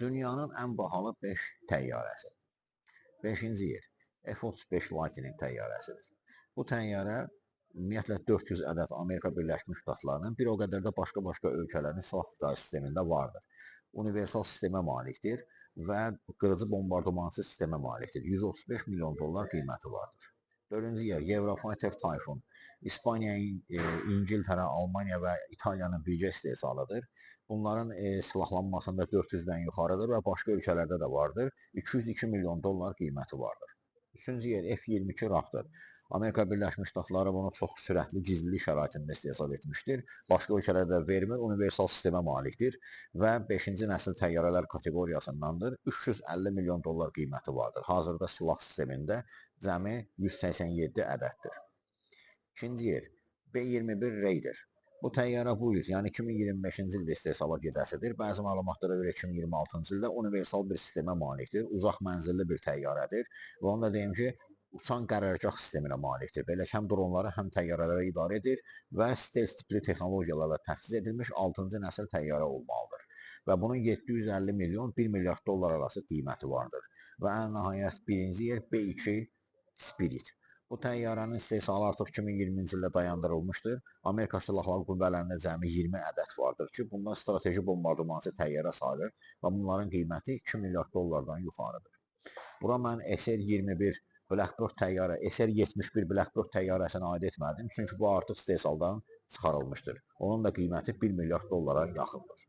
Dünyanın ən bahalı 5 təyyarəsi. 5-ci yer F-35 Lightning təyyarəsidir. Bu təyyarə ümumiyyətlə 400 ədəd Amerika Birləşmiş Ştatlarının, bir o qədər də başqa ölkələrin silah idarə sistemində vardır. Universal sistemə malikdir və qırıcı bombardımançı sistemə malikdir. 135 milyon dollar qiyməti vardır. 4-cü yer Eurofighter Typhoon. İspaniya, İngiltərə, Almaniya və İtaliyanın birgə istehsalıdır. Bunların silahlanmasında 400-dən yuxarıdır və başqa ölkələrdə də vardır. 202 milyon dollar qiyməti vardır. 3-cü yer F-22 Raptor. Amerika Birləşmiş Ştatları bunu çox sürətli gizlilik şəraitində istehsal etmişdir. Başqa ölkələrdə vermir, universal sistemə malikdir və 5-ci nəsil təyyarələr kateqoriyasındandır. 350 milyon dollar qiyməti vardır. Hazırda silah sistemində cəmi 187 ədəddir. 2-ci yer B-21 Raider. Bu təyyarə bu il, yəni 2025-ci ildə istehsala gedəsidir. Bəzi məlumatlara görə 2026-cı ildə universal bir sistemə malikdir. Uzaq mənzilli bir təyyarədir və onu da deyim ki, uçan qərargah sisteminə malikdir. Belə ki, həm dronları, həm təyyarələri idarə edir və stealth tipli texnologiyalarla təchiz edilmiş 6-cı nəsil təyyarə olmalıdır. Və bunun 750 milyon 1 milyard dollar arası qiyməti vardır. Və ən nəhayət birinci yer B2 Spirit. Bu təyyarənin istehsalı artıq 2020-ci ildə dayandırılmışdır. Amerika Silahlı Qüvvələrində cəmi 20 ədəd vardır ki, bunlar strateji bombardımançı təyyarə sayılır və bunların qiyməti 2 milyard dollardan yuxarıdır. Bura mən SR-21 Blackbird təyyarə, SR-71 Blackbird təyyarəsini aid etmədim, çünki bu artıq istehsaldan çıxarılmışdır. Onun da qiyməti 1 milyard dollara yaxındır.